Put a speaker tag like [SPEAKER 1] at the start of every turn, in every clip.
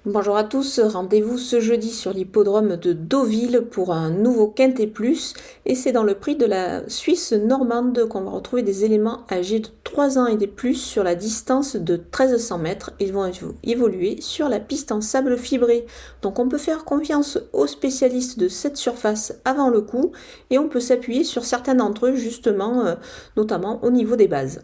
[SPEAKER 1] Bonjour à tous, rendez-vous ce jeudi sur l'hippodrome de Deauville pour un nouveau Quintet Plus et c'est dans le prix de la Suisse normande qu'on va retrouver des éléments âgés de 3 ans et des plus sur la distance de 1300 mètres. Ils vont évoluer sur la piste en sable fibré. Donc on peut faire confiance aux spécialistes de cette surface avant le coup et on peut s'appuyer sur certains d'entre eux justement, notamment au niveau des bases.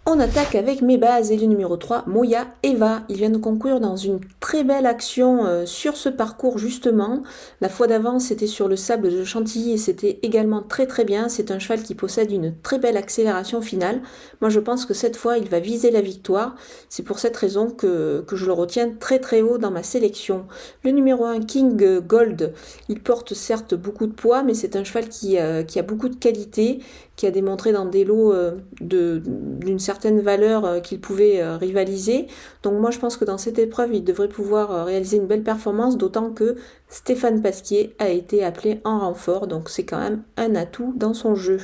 [SPEAKER 1] On attaque avec mes bases et le numéro 3, Moya Eva. Il vient de concourir dans une très belle action sur ce parcours justement. La fois d'avant, c'était sur le sable de Chantilly et c'était également très très bien. C'est un cheval qui possède une très belle accélération finale. Moi, je pense que cette fois, il va viser la victoire. C'est pour cette raison que je le retiens très très haut dans ma sélection. Le numéro 1, King Gold, il porte certes beaucoup de poids, mais c'est un cheval qui a beaucoup de qualité, qui a démontré dans des lots d'une certaine valeur qu'il pouvait rivaliser. Donc moi je pense que dans cette épreuve il devrait pouvoir réaliser une belle performance, d'autant que Stéphane Pasquier a été appelé en renfort, donc c'est quand même un atout dans son jeu.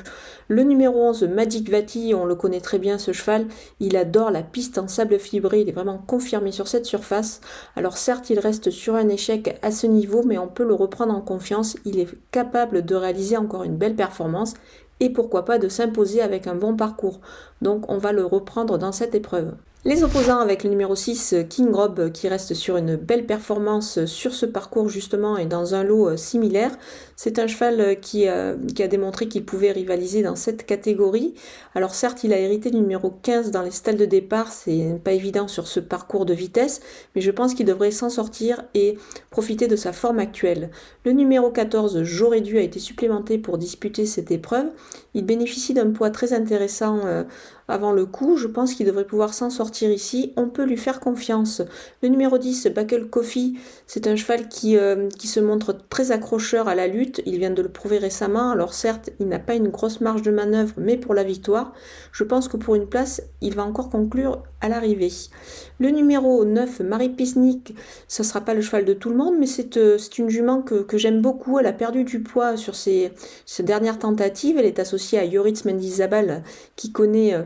[SPEAKER 1] Le numéro 11, Magic Vati, on le connaît très bien ce cheval, il adore la piste en sable fibré, il est vraiment confirmé sur cette surface. Alors certes il reste sur un échec à ce niveau, mais on peut le reprendre en confiance, il est capable de réaliser encore une belle performance et pourquoi pas de s'imposer avec un bon parcours. Donc on va le reprendre dans cette épreuve. Les opposants avec le numéro 6, King Rob, qui reste sur une belle performance sur ce parcours justement et dans un lot similaire. C'est un cheval qui a démontré qu'il pouvait rivaliser dans cette catégorie. Alors certes, il a hérité du numéro 15 dans les stalles de départ, c'est pas évident sur ce parcours de vitesse, mais je pense qu'il devrait s'en sortir et profiter de sa forme actuelle. Le numéro 14, J'aurais dû, a été supplémenté pour disputer cette épreuve. Il bénéficie d'un poids très intéressant avant le coup, je pense qu'il devrait pouvoir s'en sortir ici, on peut lui faire confiance. Le numéro 10, Buckle Coffee, c'est un cheval qui se montre très accrocheur à la lutte, il vient de le prouver récemment, alors certes il n'a pas une grosse marge de manœuvre, mais pour la victoire, je pense que pour une place, il va encore conclure à l'arrivée. Le numéro 9, Marie Pisnik, ça ne sera pas le cheval de tout le monde, mais c'est une jument que j'aime beaucoup, elle a perdu du poids sur ses dernières tentatives, elle est associée à Yoritz Mendizabal, qui connaît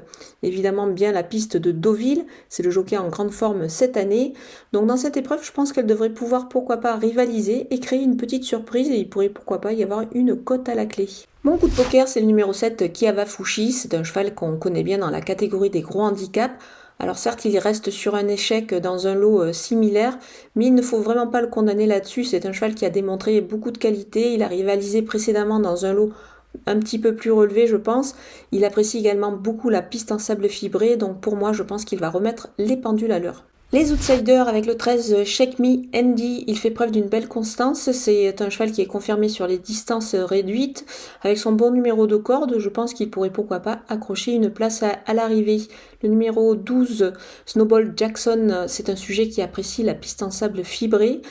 [SPEAKER 1] évidemment bien la piste de Deauville, c'est le jockey en grande forme cette année, donc dans cette épreuve je pense qu'elle devrait pouvoir pourquoi pas rivaliser et créer une petite surprise et il pourrait pourquoi pas y avoir une cote à la clé. Mon coup de poker c'est le numéro 7, Kiava Fushi, c'est un cheval qu'on connaît bien dans la catégorie des gros handicaps. Alors certes, il reste sur un échec dans un lot similaire, mais il ne faut vraiment pas le condamner là-dessus. C'est un cheval qui a démontré beaucoup de qualité. Il a rivalisé précédemment dans un lot un petit peu plus relevé, je pense. Il apprécie également beaucoup la piste en sable fibré, donc pour moi, je pense qu'il va remettre les pendules à l'heure. Les outsiders avec le 13, Shake Me Andy, il fait preuve d'une belle constance, c'est un cheval qui est confirmé sur les distances réduites, avec son bon numéro de corde, je pense qu'il pourrait pourquoi pas accrocher une place à l'arrivée. Le numéro 12, Snowball Jackson, c'est un sujet qui apprécie la piste en sable fibré.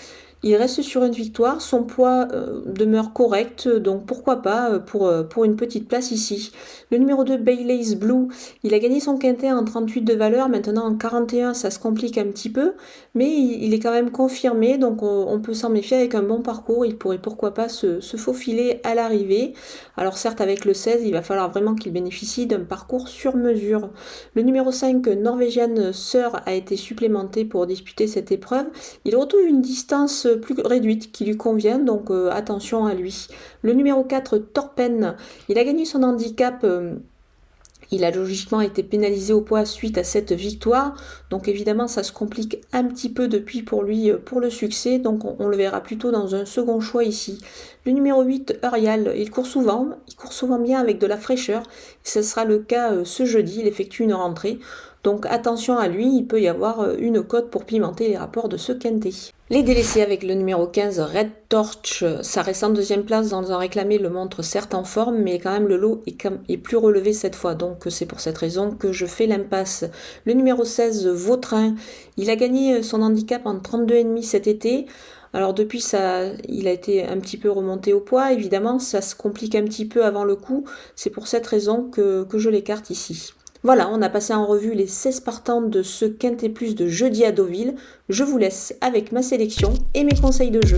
[SPEAKER 1] Il reste sur une victoire, son poids demeure correct, donc pourquoi pas pour une petite place ici. Le numéro 2, Bailey's Blue, il a gagné son quintet en 38 de valeur, maintenant en 41 ça se complique un petit peu, mais il est quand même confirmé, donc on peut s'en méfier avec un bon parcours, il pourrait pourquoi pas se faufiler à l'arrivée. Alors certes avec le 16, il va falloir vraiment qu'il bénéficie d'un parcours sur mesure. Le numéro 5, Norvégienne Sœur, a été supplémenté pour disputer cette épreuve. Il retrouve une distance plus réduite qui lui convient, donc attention à lui. Le numéro 4, Torpen, il a gagné son handicap, il a logiquement été pénalisé au poids suite à cette victoire, donc évidemment ça se complique un petit peu depuis pour lui pour le succès, donc on le verra plutôt dans un second choix ici. Le numéro 8, Urial, il court souvent bien avec de la fraîcheur, ce sera le cas ce jeudi, il effectue une rentrée. Donc attention à lui, il peut y avoir une cote pour pimenter les rapports de ce quintet. Les délaissés avec le numéro 15, Red Torch, sa récente deuxième place dans un réclamé le montre certes en forme, mais quand même le lot est plus relevé cette fois, donc c'est pour cette raison que je fais l'impasse. Le numéro 16, Vautrin, il a gagné son handicap en 32,5 cet été. Alors depuis ça, il a été un petit peu remonté au poids, évidemment ça se complique un petit peu avant le coup, c'est pour cette raison que je l'écarte ici. Voilà, on a passé en revue les 16 partants de ce Quintet Plus de jeudi à Deauville. Je vous laisse avec ma sélection et mes conseils de jeu.